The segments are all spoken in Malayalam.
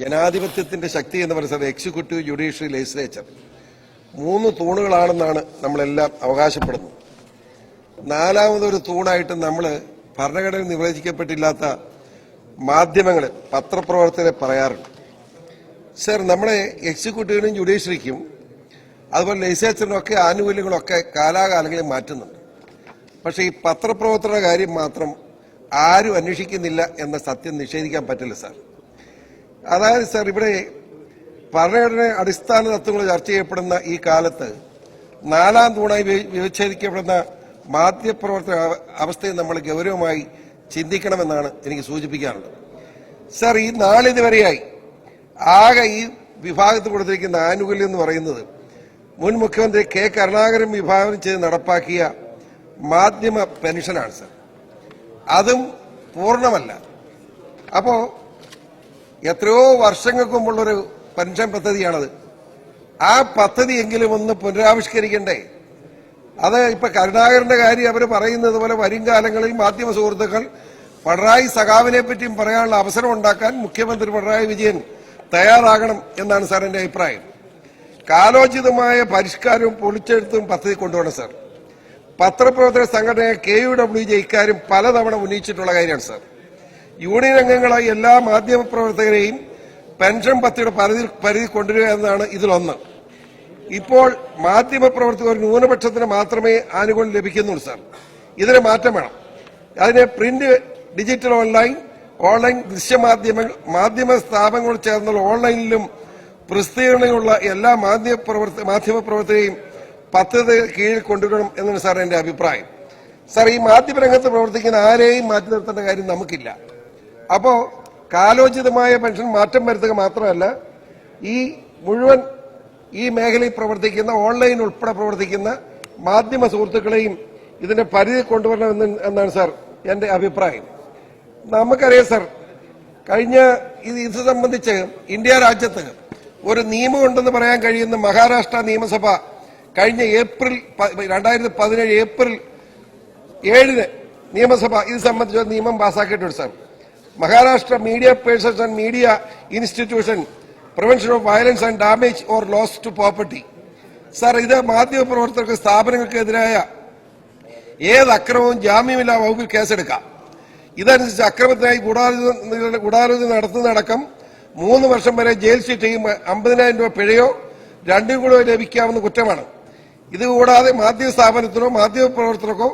ജനാധിപത്യത്തിന്റെ ശക്തി എന്ന് പറയുന്നത് എക്സിക്യൂട്ടീവ്, ജുഡീഷ്യറി, ലെജിസ്ലേച്ചർ മൂന്ന് തൂണുകളാണെന്നാണ് നമ്മളെല്ലാം അവകാശപ്പെടുന്നത്. നാലാമതൊരു തൂണായിട്ട് നമ്മൾ ഭരണഘടനയിൽ നിർവചിക്കപ്പെട്ടില്ലാത്ത മാധ്യമങ്ങൾ, പത്രപ്രവർത്തകരെ പറയാറുണ്ട്. സർ, നമ്മളെ എക്സിക്യൂട്ടീവിനും ജുഡീഷ്യറിക്കും അതുപോലെ ലെജിസ്ലേച്ചറിനും ഒക്കെ ആനുകൂല്യങ്ങളൊക്കെ കാലാകാലങ്ങളിൽ മാറ്റുന്നുണ്ട്. പക്ഷെ ഈ പത്രപ്രവർത്തന കാര്യം മാത്രം ആരും അന്വേഷിക്കുന്നില്ല എന്ന സത്യം നിഷേധിക്കാൻ പറ്റില്ല സാർ. അതായത് സാർ, ഇവിടെ ഭരണഘടന അടിസ്ഥാന തത്വങ്ങൾ ചർച്ച ചെയ്യപ്പെടുന്ന ഈ കാലത്ത് നാലാം തൂണായി വിച്ഛേദിക്കപ്പെടുന്ന മാധ്യമപ്രവർത്തന അവസ്ഥയെ നമ്മൾ ഗൗരവമായി ചിന്തിക്കണമെന്നാണ് എനിക്ക് സൂചിപ്പിക്കാറുള്ളത്. സാർ, ഈ നാളിതുവരെയായി ആകെ ഈ വിഭാഗത്തിൽ കൊടുത്തിരിക്കുന്ന ആനുകൂല്യം എന്ന് പറയുന്നത് മുൻ മുഖ്യമന്ത്രി കെ കരുണാകരൻ വിഭാവനം ചെയ്ത് നടപ്പാക്കിയ മാധ്യമ പെൻഷനാണ് സാർ. അതും പൂർണ്ണമല്ല. അപ്പോ എത്രയോ വർഷങ്ങൾക്ക് മുമ്പുള്ളൊരു പെൻഷൻ പദ്ധതിയാണത്. ആ പദ്ധതിയെങ്കിലും ഒന്ന് പുനരാവിഷ്കരിക്കണ്ടേ? അത് ഇപ്പൊ കരുണാകരന്റെ കാര്യം അവർ പറയുന്നത് പോലെ വരും കാലങ്ങളിൽ മാധ്യമ സുഹൃത്തുക്കൾ പിണറായി സഖാവിനെ പറ്റിയും പറയാനുള്ള അവസരം ഉണ്ടാക്കാൻ മുഖ്യമന്ത്രി പിണറായി വിജയൻ തയ്യാറാകണം എന്നാണ് സാർ എന്റെ അഭിപ്രായം. കാലോചിതമായ പരിഷ്കാരവും പൊളിച്ചെഴുത്തും പദ്ധതി കൊണ്ടുപോകണം സാർ. പത്രപ്രവർത്തക സംഘടനയായ KUWJ ഇക്കാര്യം പലതവണ ഉന്നയിച്ചിട്ടുള്ള കാര്യമാണ് സാർ. യൂണിയൻ അംഗങ്ങളായ എല്ലാ മാധ്യമപ്രവർത്തകരെയും പെൻഷൻ പദ്ധതിയുടെ പരിധി കൊണ്ടുവരിക എന്നതാണ് ഇതിലൊന്ന്. ഇപ്പോൾ മാധ്യമപ്രവർത്തകർ ഒരു ന്യൂനപക്ഷത്തിന് മാത്രമേ ആനുകൂല്യം ലഭിക്കുന്നുള്ളൂ സാർ. ഇതിന് മാറ്റം വേണം. അതിന് പ്രിന്റ്, ഡിജിറ്റൽ, ഓൺലൈൻ മാധ്യമ സ്ഥാപനങ്ങൾ ചേർന്നുള്ള ഓൺലൈനിലും പ്രസിദ്ധീകരണങ്ങളുള്ള എല്ലാ മാധ്യമപ്രവർത്തകരെയും പദ്ധതി കീഴിൽ കൊണ്ടുവരണം എന്നാണ് സാർ എന്റെ അഭിപ്രായം. സാർ, ഈ മാധ്യമരംഗത്ത് പ്രവർത്തിക്കുന്ന ആരെയും മാറ്റി നിർത്തേണ്ട കാര്യം നമുക്കില്ല. അപ്പോ കാലോചിതമായ പെൻഷൻ മാറ്റം വരുത്തുക മാത്രമല്ല, ഈ മുഴുവൻ ഈ മേഖലയിൽ പ്രവർത്തിക്കുന്ന, ഓൺലൈൻ ഉൾപ്പെടെ പ്രവർത്തിക്കുന്ന മാധ്യമ സുഹൃത്തുക്കളെയും ഇതിന്റെ പരിധി കൊണ്ടുവരണം എന്നാണ് സാർ എന്റെ അഭിപ്രായം. നമുക്കറിയാം സാർ, കഴിഞ്ഞ ഇത് സംബന്ധിച്ച് ഇന്ത്യ രാജ്യത്ത് ഒരു നിയമമുണ്ടെന്ന് പറയാൻ കഴിയുന്ന മഹാരാഷ്ട്ര നിയമസഭ കഴിഞ്ഞ 2017 ഏപ്രിൽ 7 നിയമസഭ ഇത് സംബന്ധിച്ച നിയമം പാസാക്കിയിട്ടുണ്ട് sir. Maharashtra media persons and media institution prevention of violence and damage or loss to property. Sir, ഇത് മാധ്യമപ്രവർത്തകർക്ക്, സ്ഥാപനങ്ങൾക്കെതിരായ ഏത് അക്രമവും ജാമ്യമില്ലാ വകുപ്പിൽ കേസെടുക്കാം. ഇതനുസരിച്ച് അക്രമത്തിനായി ഗൂഢാലോചന നടത്തുന്നതടക്കം 3 വർഷം വരെ ജയിൽ ശിക്ഷയും 50,000 രൂപ പിഴയോ രണ്ടും കൂടെ ലഭിക്കാവുന്ന കുറ്റമാണ്. ഇതുകൂടാതെ മാധ്യമ സ്ഥാപനത്തിനോ മാധ്യമപ്രവർത്തകർക്കോ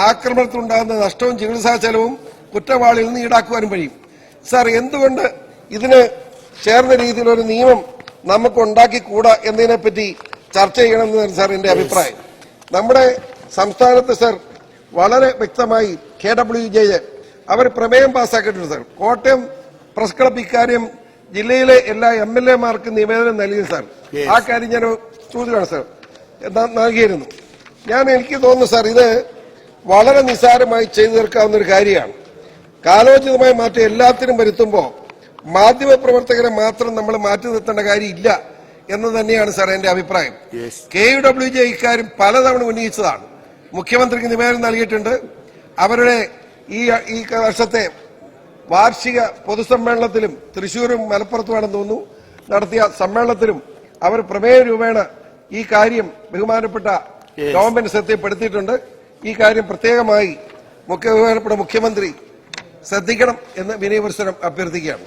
ആക്രമണത്തിലുണ്ടാകുന്ന നഷ്ടവും ചികിത്സാ ചെലവും കുറ്റവാളിയിൽ നിന്ന് ഈടാക്കുവാനും കഴിയും. സാർ, എന്തുകൊണ്ട് ഇതിന് ചേർന്ന രീതിയിലൊരു നിയമം നമുക്ക് ഉണ്ടാക്കിക്കൂടാ എന്നതിനെപ്പറ്റി ചർച്ച ചെയ്യണമെന്നാണ് സാർ എന്റെ അഭിപ്രായം. നമ്മുടെ സംസ്ഥാനത്ത് സാർ വളരെ വ്യക്തമായി KWJ അവർ പ്രമേയം പാസ്സാക്കിയിട്ടുണ്ട് സാർ. കോട്ടയം പ്രസ് ക്ലബ് ഇക്കാര്യം ജില്ലയിലെ എല്ലാ MLA-മാർക്ക് നിവേദനം നൽകി സാർ. ആ കാര്യം ഞാൻ ചോദിക്കുകയാണ് സാർ, നൽകിയിരുന്നു. എനിക്ക് തോന്നുന്നു സാർ, ഇത് വളരെ നിസ്സാരമായി ചെയ്തു തീർക്കാവുന്ന ഒരു കാര്യമാണ്. കാലോചിതമായ മാറ്റം എല്ലാത്തിനും വരുത്തുമ്പോൾ മാധ്യമപ്രവർത്തകരെ മാത്രം നമ്മൾ മാറ്റി നിർത്തേണ്ട കാര്യമില്ല എന്ന് തന്നെയാണ് സാർ എന്റെ അഭിപ്രായം. KUWJ ഇക്കാര്യം പലതവണ ഉന്നയിച്ചതാണ്. മുഖ്യമന്ത്രിക്ക് നിവേദനം നൽകിയിട്ടുണ്ട്. അവരുടെ ഈ വർഷത്തെ വാർഷിക പൊതുസമ്മേളനത്തിലും തൃശൂരും മലപ്പുറത്തുമാണെന്ന് തോന്നുന്നു നടത്തിയ സമ്മേളനത്തിലും അവർ പ്രമേയ രൂപേണ ഈ കാര്യം ബഹുമാനപ്പെട്ട ഗവൺമെന്റ് ശ്രദ്ധപ്പെടുത്തിയിട്ടുണ്ട്. ഈ കാര്യം പ്രത്യേകമായി ബഹുമാനപ്പെട്ട മുഖ്യമന്ത്രി ശ്രദ്ധിക്കണം എന്ന് വിനയപുരസ്സരം അഭ്യർത്ഥിക്കുകയാണ്.